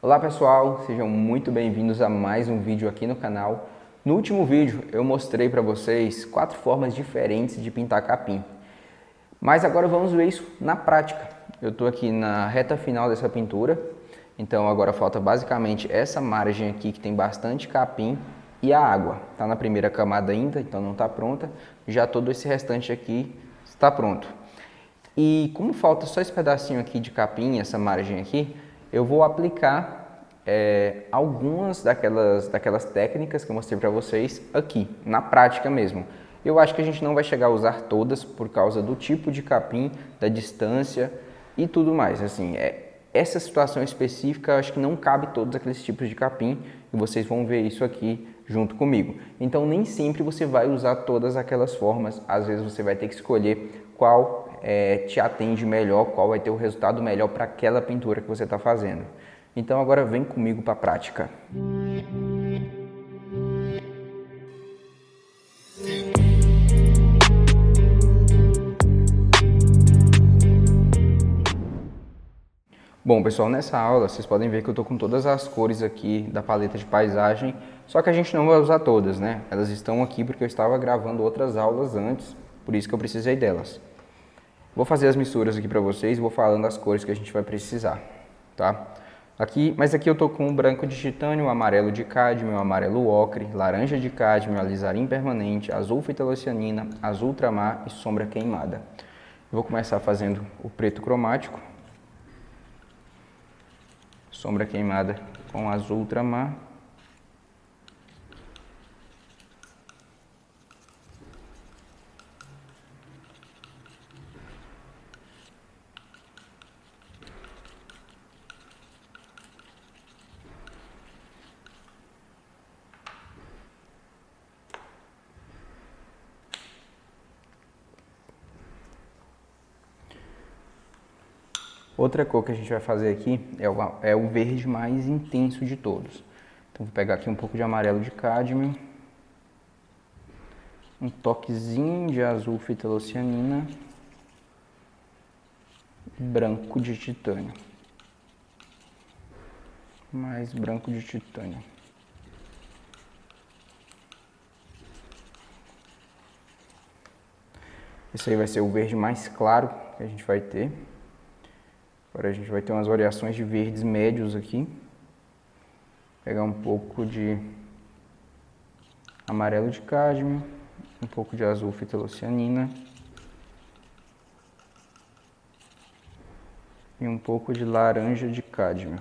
Olá pessoal, sejam muito bem-vindos a mais um vídeo aqui no canal. No último vídeo eu mostrei para vocês 4 formas diferentes de pintar capim. Mas agora vamos ver isso na prática. Eu estou aqui na reta final dessa pintura, então agora falta basicamente essa margem aqui que tem bastante capim e a água. Está na primeira camada ainda, então não está pronta. Já todo esse restante aqui está pronto. E como falta só esse pedacinho aqui de capim, essa margem aqui, eu vou aplicar algumas daquelas técnicas que eu mostrei para vocês aqui, na prática mesmo. Eu acho que a gente não vai chegar a usar todas por causa do tipo de capim, da distância e tudo mais. Assim, essa situação específica, eu acho que não cabe todos aqueles tipos de capim e vocês vão ver isso aqui junto comigo. Então nem sempre você vai usar todas aquelas formas, às vezes você vai ter que escolher qual te atende melhor, qual vai ter o resultado melhor para aquela pintura que você está fazendo. Então agora vem comigo para a prática. Bom pessoal, nessa aula vocês podem ver que eu estou com todas as cores aqui da paleta de paisagem, só que a gente não vai usar todas, né? Elas estão aqui porque eu estava gravando outras aulas antes, por isso que eu precisei delas. Vou fazer as misturas aqui para vocês e vou falando as cores que a gente vai precisar, tá? Mas aqui eu tô com o branco de titânio, amarelo de cádmio, amarelo ocre, laranja de cádmio, alizarim permanente, azul fitocianina, azul ultramar e sombra queimada. Vou começar fazendo o preto cromático. Sombra queimada com azul ultramar. Outra cor que a gente vai fazer aqui é o verde mais intenso de todos. Então vou pegar aqui um pouco de amarelo de cádmio, um toquezinho de azul fitocianina, branco de titânio, mais branco de titânio. Esse aí vai ser o verde mais claro que a gente vai ter. Agora a gente vai ter umas variações de verdes médios aqui. Vou pegar um pouco de amarelo de cádmio, um pouco de azul fitocianina e um pouco de laranja de cádmio.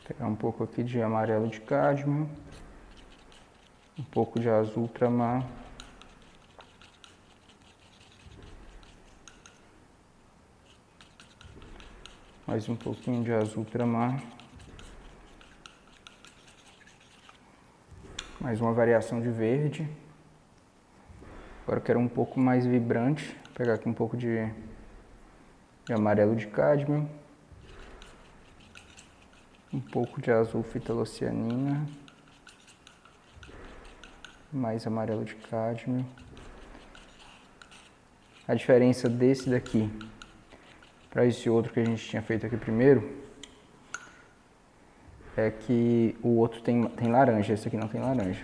Pegar um pouco aqui de amarelo de cádmio, um pouco de azul ultramar, mais um pouquinho de azul ultramar, mais uma variação de verde. Agora eu quero um pouco mais vibrante, vou pegar aqui um pouco de amarelo de cádmio, um pouco de azul fitocianina, mais amarelo de cádmio. A diferença desse daqui para esse outro que a gente tinha feito aqui primeiro é que o outro tem laranja, esse aqui não tem laranja.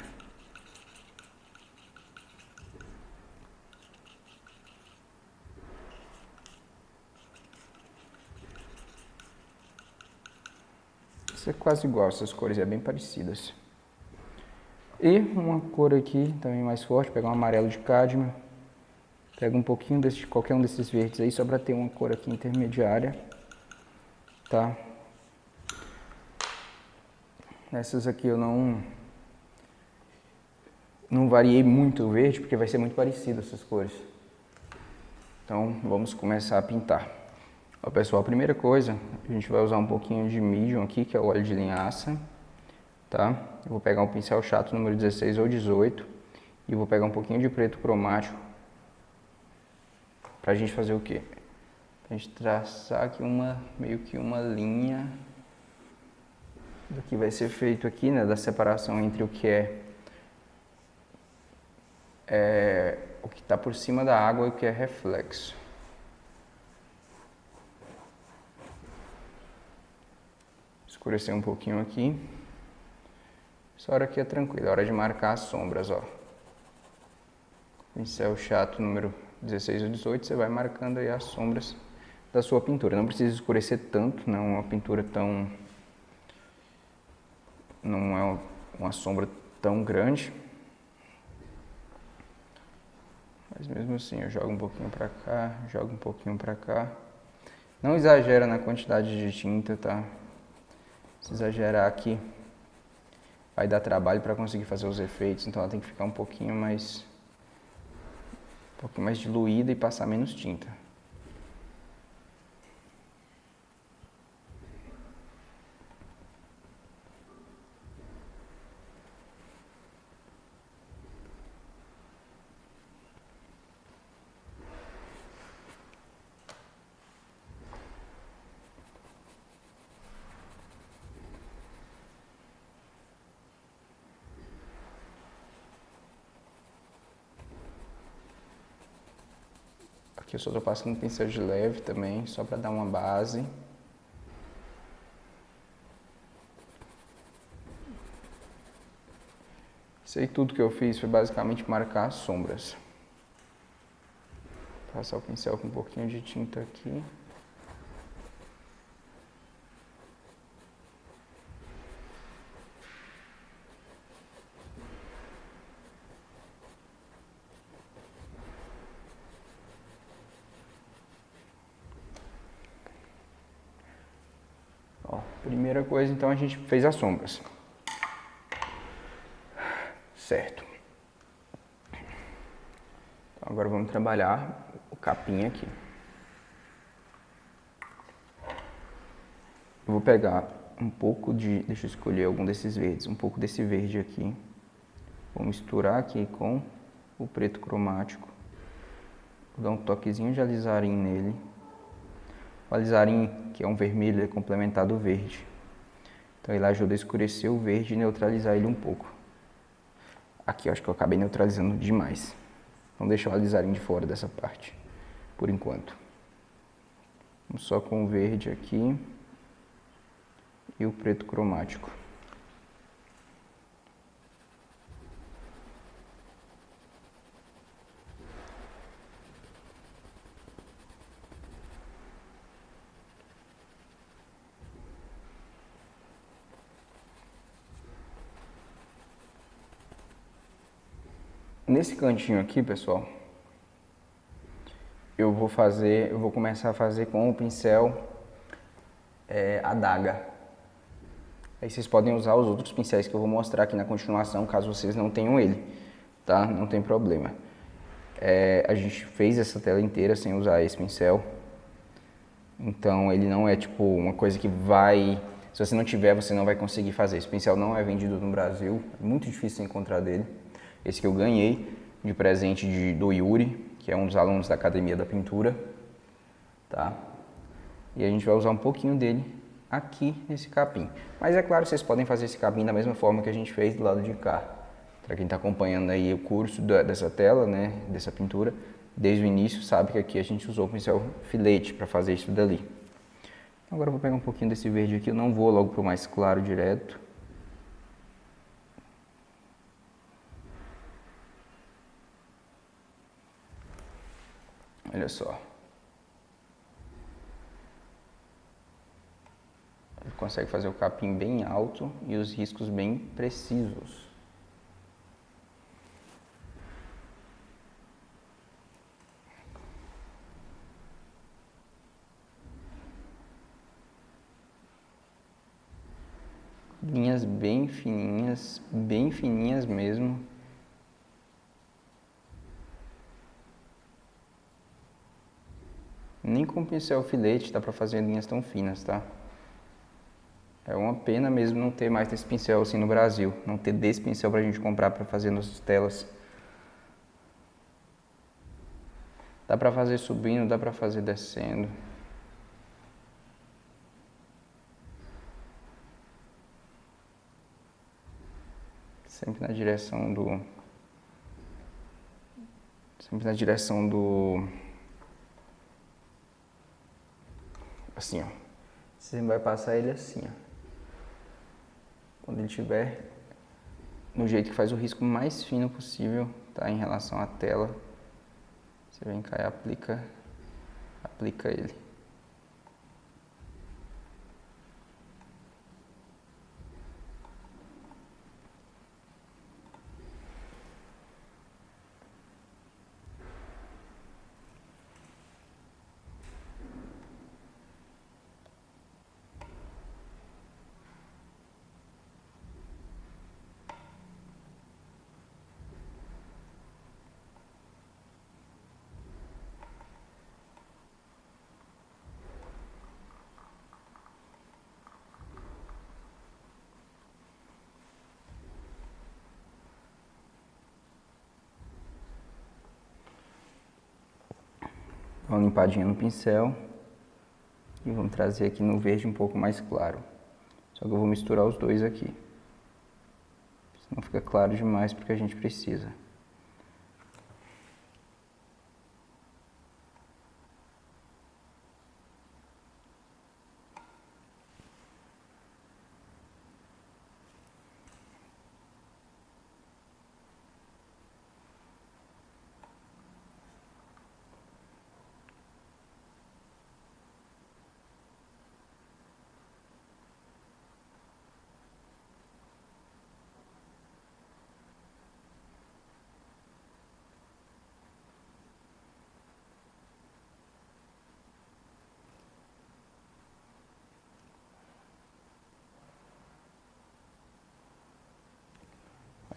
Isso é quase igual, essas cores, é bem parecidas. E uma cor aqui também mais forte, pegar um amarelo de cádmio. Pega um pouquinho de qualquer um desses verdes aí, só para ter uma cor aqui intermediária, tá? Essas aqui eu não variei muito o verde, porque vai ser muito parecido essas cores. Então, vamos começar a pintar. Ó, pessoal, a primeira coisa, a gente vai usar um pouquinho de medium aqui, que é o óleo de linhaça, tá? Eu vou pegar um pincel chato número 16 ou 18 e vou pegar um pouquinho de preto cromático pra gente fazer o quê? A gente traçar aqui meio que uma linha do que vai ser feito aqui, né, da separação entre o que o que está por cima da água e o que é reflexo. Escurecer um pouquinho aqui. Essa hora aqui é tranquila, é hora de marcar as sombras, ó. Pincel chato número 16 ou 18, você vai marcando aí as sombras da sua pintura. Não precisa escurecer tanto, não é uma pintura tão... não é uma sombra tão grande. Mas mesmo assim, eu jogo um pouquinho pra cá, jogo um pouquinho pra cá. Não exagera na quantidade de tinta, tá? Se exagerar aqui, vai dar trabalho para conseguir fazer os efeitos, então ela tem que ficar um pouquinho mais diluída e passar menos tinta. Aqui eu só estou passando um pincel de leve também, só para dar uma base. Isso aí tudo que eu fiz foi basicamente marcar as sombras. Passar o pincel com um pouquinho de tinta aqui. Ó, primeira coisa, então, a gente fez as sombras. Certo. Então, agora vamos trabalhar o capim aqui. Eu vou pegar um pouco de... deixa eu escolher algum desses verdes. Um pouco desse verde aqui. Vou misturar aqui com o preto cromático. Vou dar um toquezinho de alizarim nele. O alizarim, que é um vermelho, é complementar do verde. Então ele ajuda a escurecer o verde e neutralizar ele um pouco. Aqui eu acho que eu acabei neutralizando demais. Vamos deixar o alizarim de fora dessa parte, por enquanto. Vamos só com o verde aqui e o preto cromático. Nesse cantinho aqui, pessoal, eu vou começar a fazer com o pincel adaga. Aí vocês podem usar os outros pincéis que eu vou mostrar aqui na continuação, caso vocês não tenham ele, tá? Não tem problema. A gente fez essa tela inteira sem usar esse pincel, então ele não é tipo uma coisa que vai... se você não tiver, você não vai conseguir fazer. Esse pincel não é vendido no Brasil, é muito difícil encontrar dele. Esse que eu ganhei de presente do Yuri, que é um dos alunos da Academia da Pintura, tá? E a gente vai usar um pouquinho dele aqui nesse capim. Mas é claro, vocês podem fazer esse capim da mesma forma que a gente fez do lado de cá. Para quem está acompanhando aí o curso dessa tela, né, dessa pintura, desde o início sabe que aqui a gente usou o pincel filete para fazer isso dali. Agora eu vou pegar um pouquinho desse verde aqui, eu não vou logo para o mais claro direto. Olha só. Ele consegue fazer o capim bem alto e os riscos bem precisos. Linhas bem fininhas mesmo. Nem com pincel filete dá pra fazer linhas tão finas, tá? É uma pena mesmo não ter mais desse pincel assim no Brasil. Não ter desse pincel pra gente comprar pra fazer nossas telas. Dá pra fazer subindo, dá pra fazer descendo. Sempre na direção do... Sempre na direção do... Assim, ó. Você vai passar ele assim, ó. Quando ele estiver no jeito que faz o risco mais fino possível, tá? Em relação à tela, você vem cá e aplica ele. Dá uma limpadinha no pincel e vamos trazer aqui no verde um pouco mais claro. Só que eu vou misturar os dois aqui, senão fica claro demais porque a gente precisa.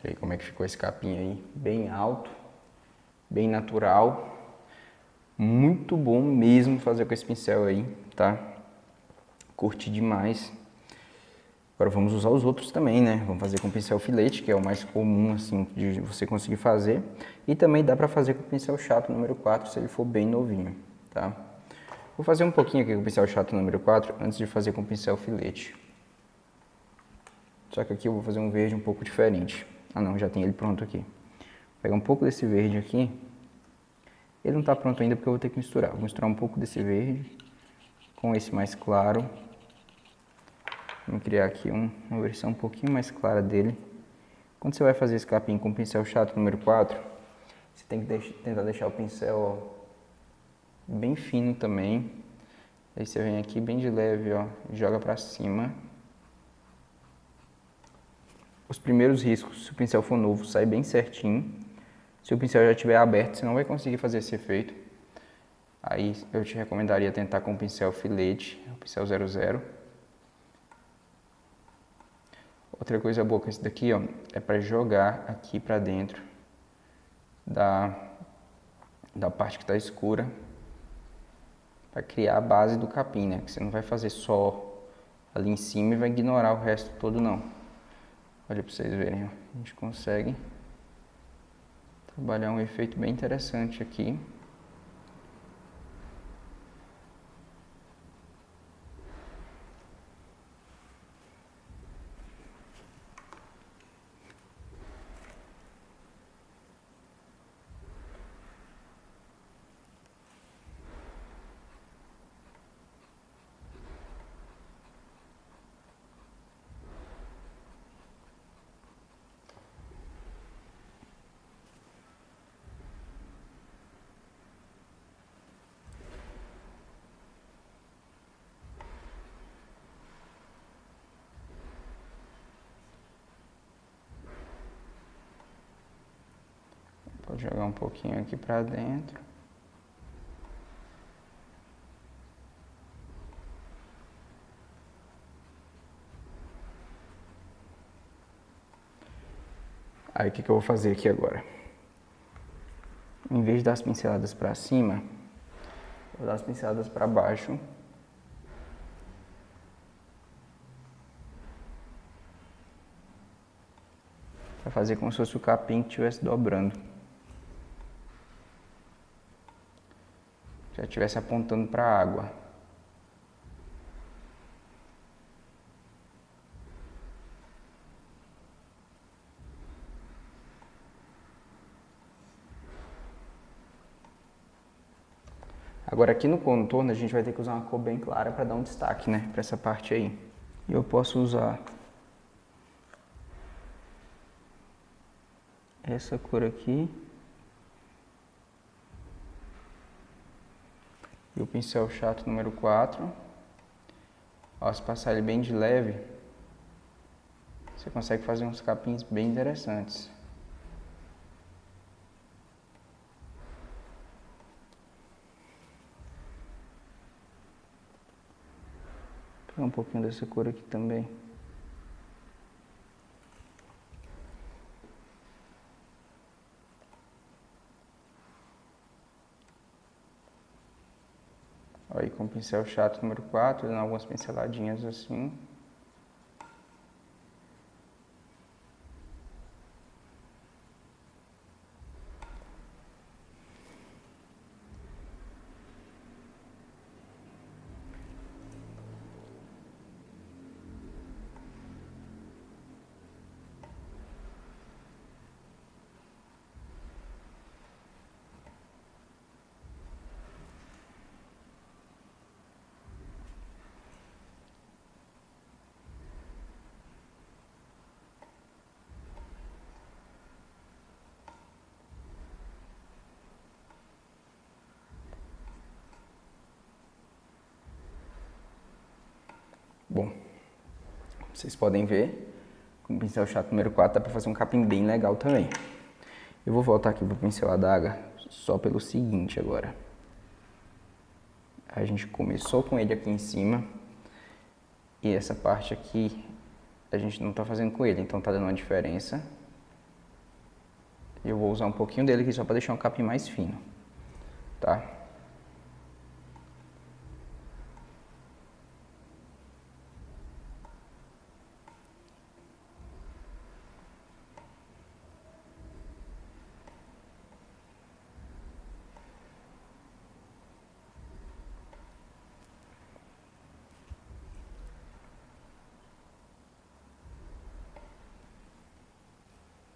Olha aí como é que ficou esse capim aí, bem alto, bem natural. Muito bom mesmo fazer com esse pincel aí, tá? Curti demais. Agora vamos usar os outros também, né? Vamos fazer com pincel filete, que é o mais comum, assim, de você conseguir fazer. E também dá pra fazer com o pincel chato número 4, se ele for bem novinho, tá? Vou fazer um pouquinho aqui com o pincel chato número 4, antes de fazer com o pincel filete. Só que aqui eu vou fazer um verde um pouco diferente. Ah não, já tem ele pronto aqui. Vou pegar um pouco desse verde aqui. Ele não está pronto ainda porque eu vou ter que misturar. Vou misturar um pouco desse verde com esse mais claro. Vamos criar aqui uma versão um pouquinho mais clara dele. Quando você vai fazer esse capim com o pincel chato número 4, você tem que tentar deixar o pincel ó, bem fino também. Aí você vem aqui bem de leve, ó, joga pra cima. Os primeiros riscos, se o pincel for novo, sai bem certinho. Se o pincel já estiver aberto, você não vai conseguir fazer esse efeito. Aí eu te recomendaria tentar com o pincel filete, o pincel 00. Outra coisa boa com esse daqui, ó, é para jogar aqui para dentro da parte que está escura, para criar a base do capim, né? Que você não vai fazer só ali em cima e vai ignorar o resto todo, não. Olha para vocês verem, ó. A gente consegue trabalhar um efeito bem interessante aqui. Pode jogar um pouquinho aqui pra dentro. Aí o que eu vou fazer aqui agora? Em vez de dar as pinceladas pra cima, vou dar as pinceladas pra baixo. Pra fazer como se fosse o capim que estivesse dobrando. Já estivesse apontando para a água. Agora aqui no contorno a gente vai ter que usar uma cor bem clara para dar um destaque, né, para essa parte aí. E eu posso usar essa cor aqui e o pincel chato número 4. Ó, se passar ele bem de leve, você consegue fazer uns capins bem interessantes. Vou pegar um pouquinho dessa cor aqui também. Aí com o pincel chato número 4, dando algumas pinceladinhas assim. Bom, vocês podem ver, com o pincel chato número 4 dá para fazer um capim bem legal também. Eu vou voltar aqui pro pincel adaga só pelo seguinte agora. A gente começou com ele aqui em cima e essa parte aqui a gente não tá fazendo com ele, então tá dando uma diferença. Eu vou usar um pouquinho dele aqui só para deixar um capim mais fino, tá?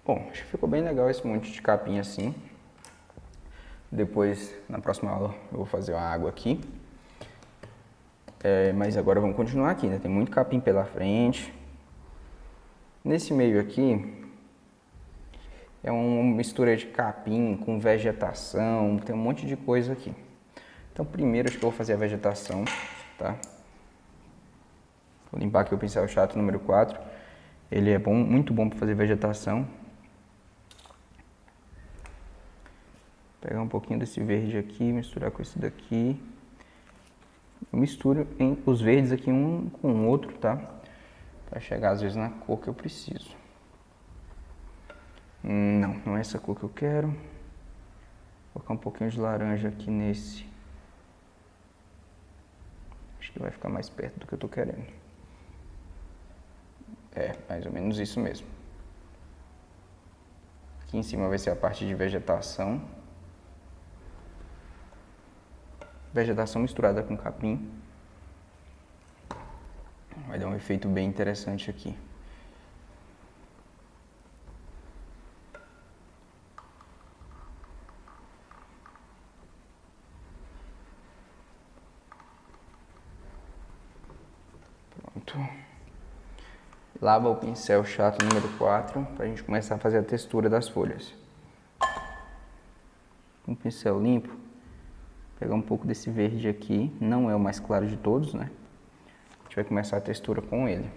Bom, acho que ficou bem legal esse monte de capim assim. Depois, na próxima aula, eu vou fazer uma água aqui. Mas agora vamos continuar aqui, né? Tem muito capim pela frente. Nesse meio aqui, é uma mistura de capim com vegetação, tem um monte de coisa aqui. Então, primeiro acho que eu vou fazer a vegetação, tá? Vou limpar aqui o pincel chato número 4. Ele é bom, muito bom para fazer vegetação. Pegar um pouquinho desse verde aqui, misturar com esse daqui. Eu misturo os verdes aqui um com o outro, tá? Pra chegar às vezes na cor que eu preciso. Não é essa cor que eu quero. Vou colocar um pouquinho de laranja aqui nesse. Acho que vai ficar mais perto do que eu tô querendo. É, mais ou menos isso mesmo. Aqui em cima vai ser a parte de vegetação. Vegetação misturada com capim. Vai dar um efeito bem interessante aqui. Pronto. Lava o pincel chato número 4 para a gente começar a fazer a textura das folhas. Com o pincel limpo, pegar um pouco desse verde aqui, não é o mais claro de todos, né? A gente vai começar a textura com ele.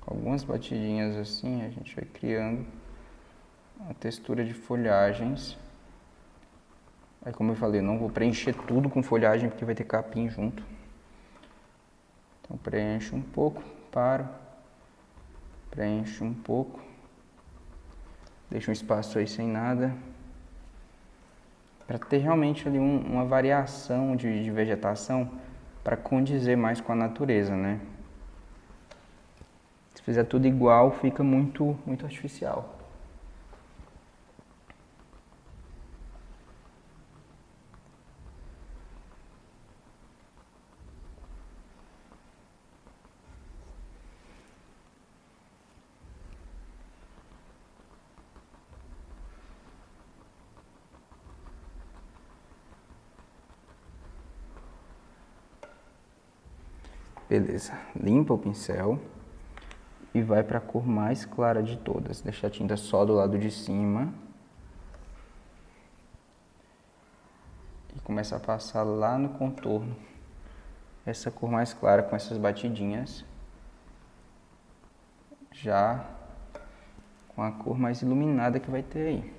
Com algumas batidinhas assim, a gente vai criando a textura de folhagens. Aí, como eu falei, eu não vou preencher tudo com folhagem porque vai ter capim junto. Então preencho um pouco, paro, preencho um pouco, deixo um espaço aí sem nada, para ter realmente ali uma variação de vegetação para condizer mais com a natureza, né? Se fizer tudo igual, fica muito artificial. Beleza, limpa o pincel e vai para a cor mais clara de todas. Deixa a tinta só do lado de cima. E começa a passar lá no contorno essa cor mais clara com essas batidinhas. Já com a cor mais iluminada que vai ter aí.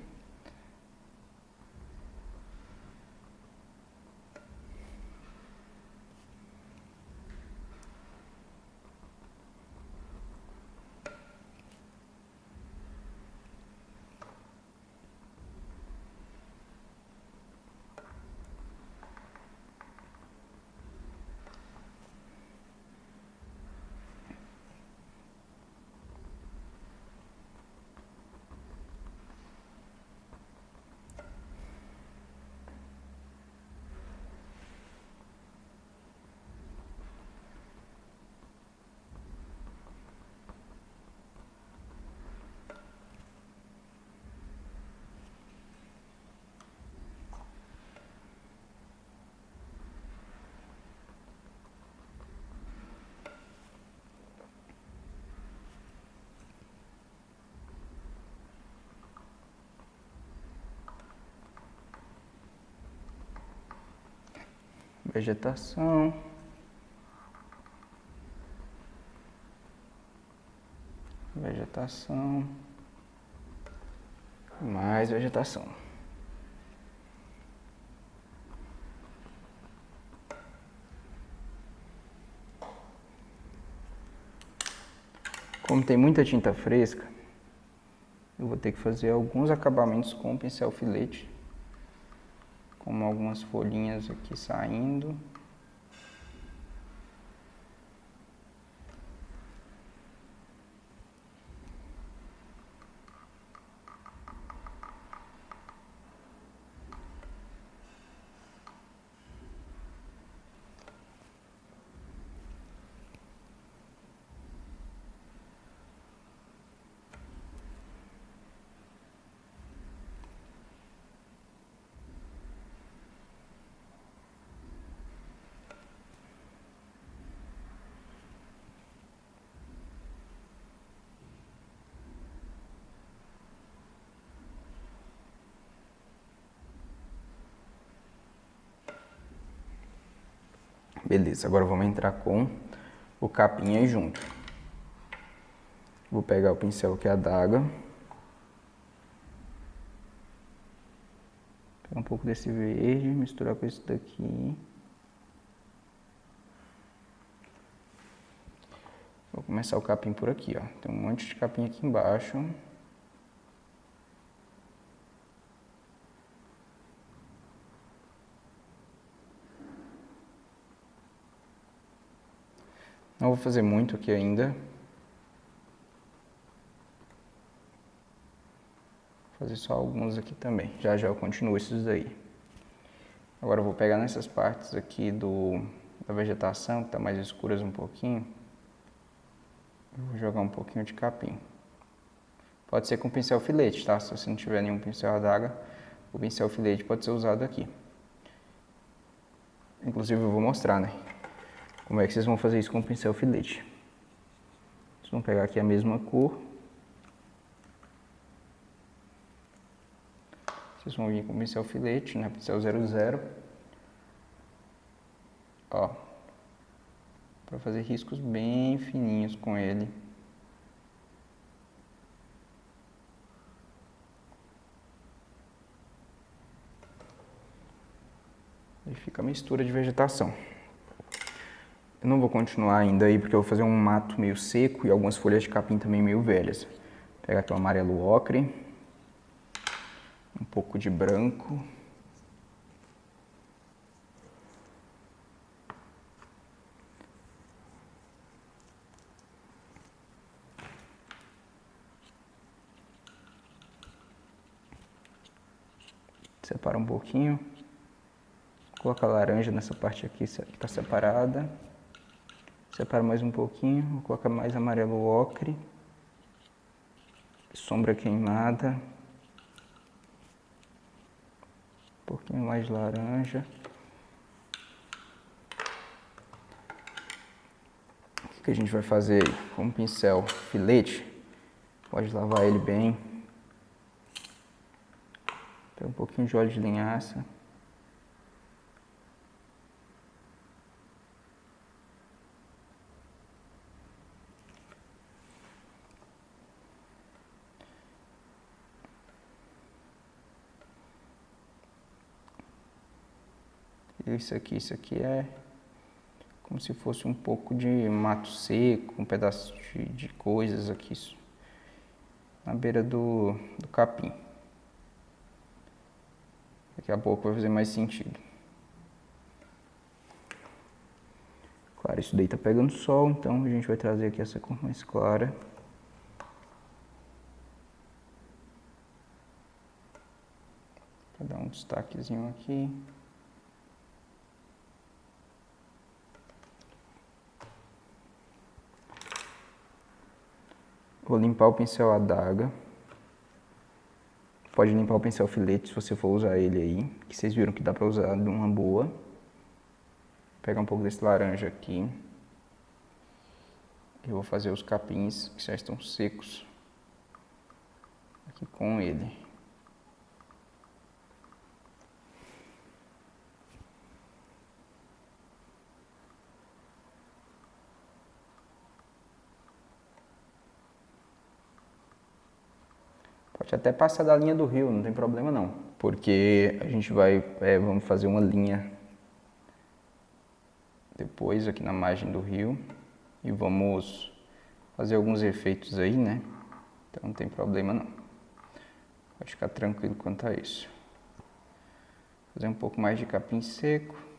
Vegetação. Vegetação. Mais vegetação. Como tem muita tinta fresca, eu vou ter que fazer alguns acabamentos com o pincel filete, como algumas folhinhas aqui saindo. Beleza, agora vamos entrar com o capim aí junto. Vou pegar o pincel que é a adaga. Pegar um pouco desse verde, misturar com esse daqui. Vou começar o capim por aqui, ó. Tem um monte de capim aqui embaixo. Não vou fazer muito aqui ainda. Vou fazer só alguns aqui também. Já já eu continuo esses daí. Agora eu vou pegar nessas partes aqui da vegetação, que está mais escuras um pouquinho. Vou jogar um pouquinho de capim. Pode ser com pincel filete, tá? Se você não tiver nenhum pincel adaga, o pincel filete pode ser usado aqui. Inclusive eu vou mostrar, né? Como é que vocês vão fazer isso com o pincel filete. Vocês vão pegar aqui a mesma cor. Vocês vão vir com o pincel filete, né? Pincel 00. Ó. Para fazer riscos bem fininhos com ele. E fica a mistura de vegetação. Eu não vou continuar ainda aí, porque eu vou fazer um mato meio seco e algumas folhas de capim também meio velhas. Vou pegar aqui o amarelo ocre, um pouco de branco. Separa um pouquinho. Coloca a laranja nessa parte aqui que está separada. Separa mais um pouquinho, vou colocar mais amarelo ocre, sombra queimada, um pouquinho mais de laranja. que a gente vai fazer com um pincel filete, pode lavar ele bem. Pega um pouquinho de óleo de linhaça. Isso aqui é como se fosse um pouco de mato seco, um pedaço de coisas aqui na beira do capim. Daqui a pouco vai fazer mais sentido. Claro, isso daí tá pegando sol, então a gente vai trazer aqui essa cor mais clara. Para dar um destaquezinho aqui. Vou limpar o pincel adaga. Pode limpar o pincel filete se você for usar ele aí, que vocês viram que dá pra usar de uma boa. Vou pegar um pouco desse laranja aqui. Eu vou fazer os capins que já estão secos aqui com ele. Pode até passar da linha do rio, não tem problema não. Porque a gente vamos fazer uma linha depois aqui na margem do rio. E vamos fazer alguns efeitos aí, né? Então não tem problema não. Pode ficar tranquilo quanto a isso. Fazer um pouco mais de capim seco.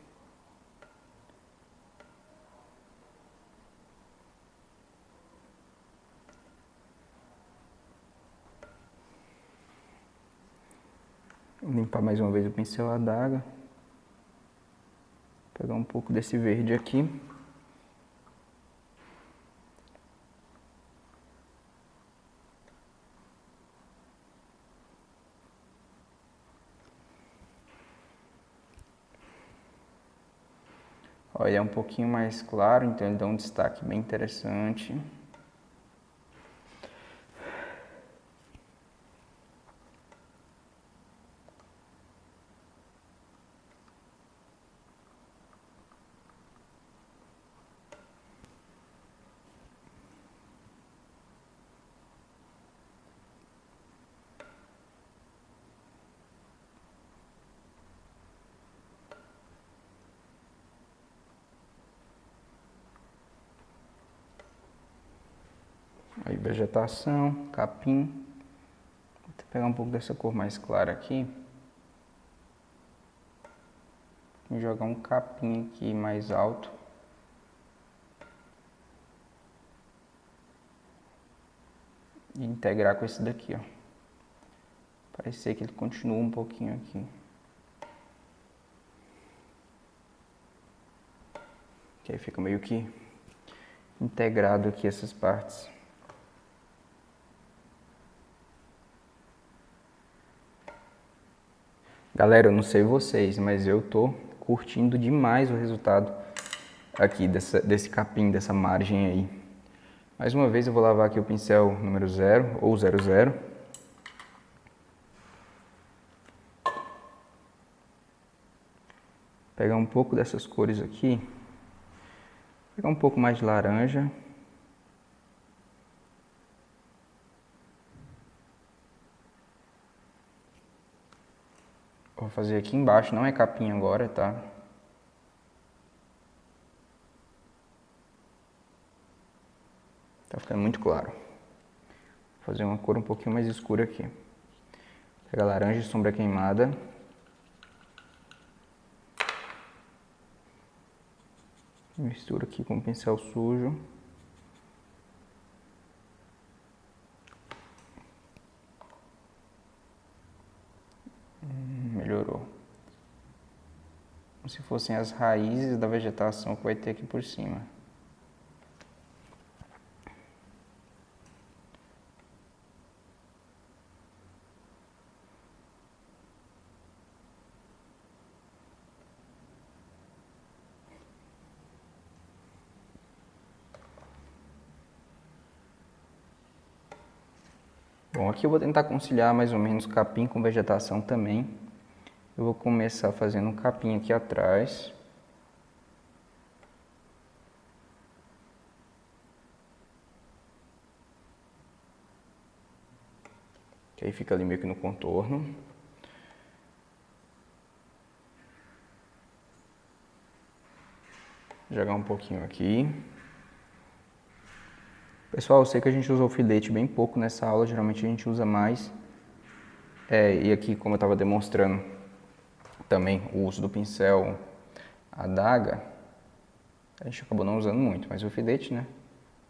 Vou limpar mais uma vez o pincel adaga. Pegar um pouco desse verde aqui. Ó, ele é um pouquinho mais claro, então ele dá um destaque bem interessante. Aí vegetação, capim. Vou pegar um pouco dessa cor mais clara aqui. Vou jogar um capim aqui mais alto. E integrar com esse daqui, ó. Parecer que ele continua um pouquinho aqui. Que aí fica meio que integrado aqui essas partes. Galera, eu não sei vocês, mas eu tô curtindo demais o resultado aqui desse capim, dessa margem aí. Mais uma vez eu vou lavar aqui o pincel número 0 ou 00. Pegar um pouco dessas cores aqui. Pegar um pouco mais de laranja. Vou fazer aqui embaixo, não é capim agora, tá? Tá ficando muito claro. Vou fazer uma cor um pouquinho mais escura aqui. Pega laranja e sombra queimada. Mistura aqui com o pincel sujo. Melhorou. Como se fossem as raízes da vegetação que vai ter aqui por cima. Bom, aqui eu vou tentar conciliar mais ou menos capim com vegetação também. Eu vou começar fazendo um capim aqui atrás. Que aí fica ali meio que no contorno. Jogar um pouquinho aqui. Pessoal, eu sei que a gente usou filete bem pouco nessa aula, geralmente a gente usa mais. E aqui, como eu estava demonstrando também o uso do pincel adaga, a gente acabou não usando muito, mas o filete, né?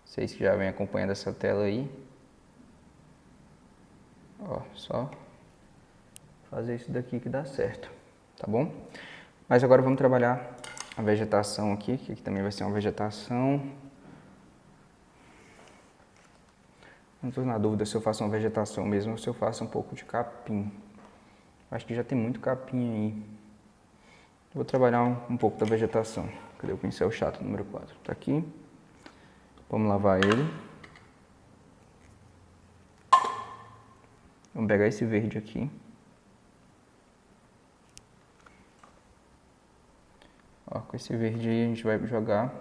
Vocês que já vêm acompanhando essa tela aí. Ó, só fazer isso daqui que dá certo, tá bom? Mas agora vamos trabalhar a vegetação aqui, que aqui também vai ser uma vegetação. Não estou na dúvida se eu faço uma vegetação mesmo ou se eu faço um pouco de capim. Acho que já tem muito capim aí. Vou trabalhar um pouco da vegetação. Cadê o pincel chato número 4? Tá aqui. Vamos lavar ele. Vamos pegar esse verde aqui. Ó, com esse verde aí a gente vai jogar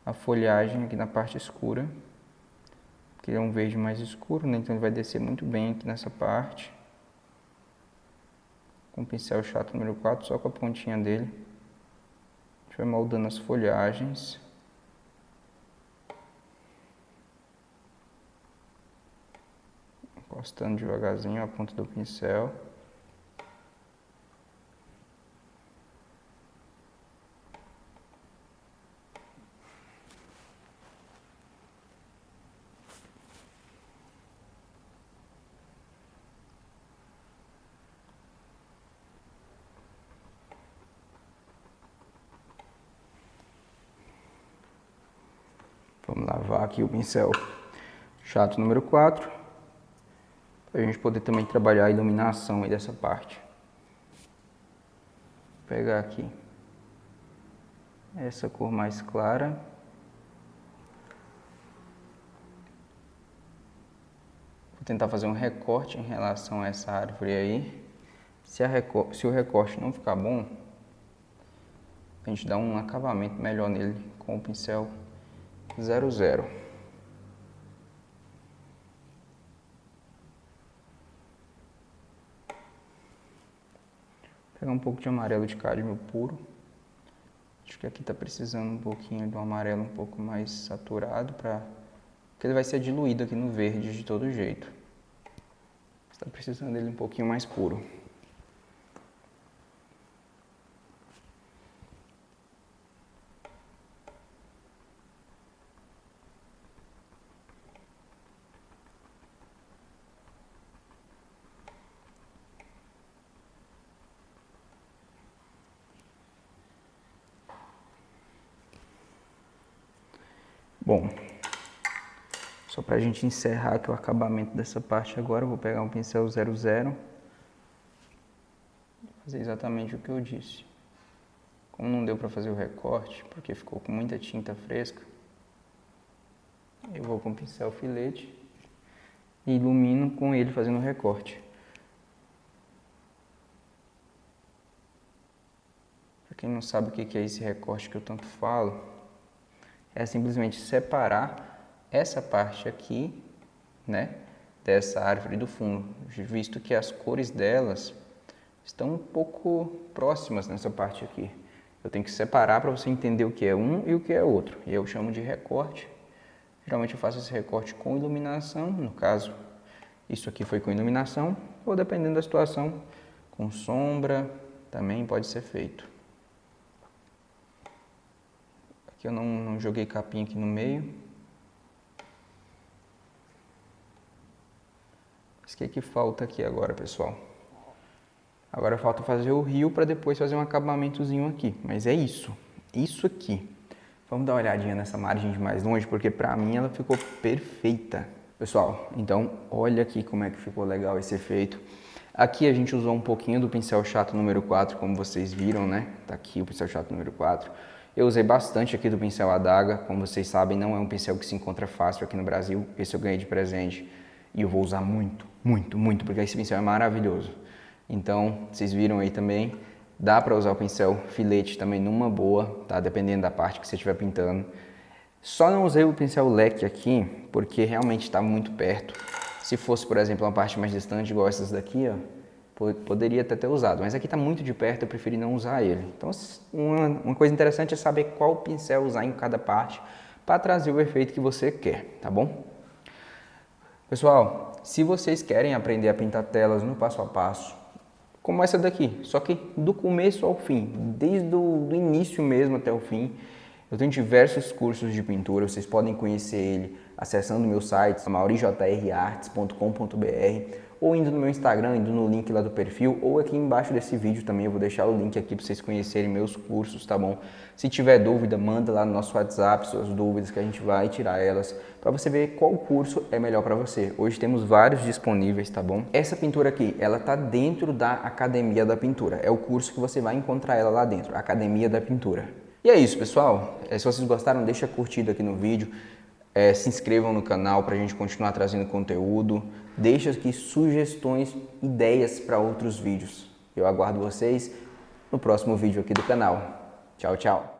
a folhagem aqui na parte escura. Porque ele é um verde mais escuro, né? Então ele vai descer muito bem aqui nessa parte. Com o pincel chato número 4, só com a pontinha dele. A gente vai moldando as folhagens. Encostando devagarzinho a ponta do pincel. Vamos lavar aqui o pincel chato número 4, para a gente poder também trabalhar a iluminação aí dessa parte. Vou pegar aqui essa cor mais clara. Vou tentar fazer um recorte em relação a essa árvore aí. Se o recorte não ficar bom, a gente dá um acabamento melhor nele com o pincel 00. Pegar um pouco de amarelo de cádmio puro. Acho que aqui está precisando um pouquinho de um amarelo um pouco mais saturado, porque ele vai ser diluído aqui no verde de todo jeito. Está precisando dele um pouquinho mais puro. Bom, só para a gente encerrar aqui o acabamento dessa parte agora, eu vou pegar um pincel 00 e fazer exatamente o que eu disse. Como não deu para fazer o recorte, porque ficou com muita tinta fresca, eu vou com o pincel filete e ilumino com ele fazendo o recorte. Para quem não sabe o que é esse recorte que eu tanto falo, é simplesmente separar essa parte aqui, né, dessa árvore do fundo, visto que as cores delas estão um pouco próximas nessa parte aqui. Eu tenho que separar para você entender o que é um e o que é outro. E eu chamo de recorte. Geralmente eu faço esse recorte com iluminação, no caso, isso aqui foi com iluminação, ou dependendo da situação, com sombra, também pode ser feito. Aqui eu não joguei capim aqui no meio. Mas o que falta aqui agora, pessoal? Agora falta fazer o rio para depois fazer um acabamentozinho aqui. Mas é isso. Isso aqui. Vamos dar uma olhadinha nessa margem de mais longe, porque pra mim ela ficou perfeita. Pessoal, então olha aqui como é que ficou legal esse efeito. Aqui a gente usou um pouquinho do pincel chato número 4, como vocês viram, né? Tá aqui o pincel chato número 4. Eu usei bastante aqui do pincel adaga, como vocês sabem, não é um pincel que se encontra fácil aqui no Brasil. Esse eu ganhei de presente E eu vou usar muito, muito, muito, porque esse pincel é maravilhoso. Então, vocês viram aí também, dá para usar o pincel filete também numa boa, tá? Dependendo da parte que você estiver pintando. Só não usei o pincel leque aqui, porque realmente está muito perto. Se fosse, por exemplo, uma parte mais distante, igual essas daqui, ó, poderia até ter usado. Mas aqui está muito de perto, eu preferi não usar ele. Então, uma coisa interessante é saber qual pincel usar em cada parte, para trazer o efeito que você quer, tá bom? Pessoal, se vocês querem aprender a pintar telas no passo a passo, como essa daqui, só que do começo ao fim, desde o início mesmo até o fim, eu tenho diversos cursos de pintura, vocês podem conhecer ele acessando o meu site, maurijrartes.com.br, ou indo no meu Instagram, indo no link lá do perfil, ou aqui embaixo desse vídeo também, eu vou deixar o link aqui para vocês conhecerem meus cursos, tá bom? Se tiver dúvida, manda lá no nosso WhatsApp suas dúvidas que a gente vai tirar elas, para você ver qual curso é melhor para você. Hoje temos vários disponíveis, tá bom? Essa pintura aqui, ela tá dentro da Academia da Pintura, é o curso que você vai encontrar ela lá dentro, Academia da Pintura. E é isso, pessoal. Se vocês gostaram, deixa a curtida aqui no vídeo. Se inscrevam no canal para a gente continuar trazendo conteúdo. Deixa aqui sugestões, ideias para outros vídeos. Eu aguardo vocês no próximo vídeo aqui do canal. Tchau, tchau.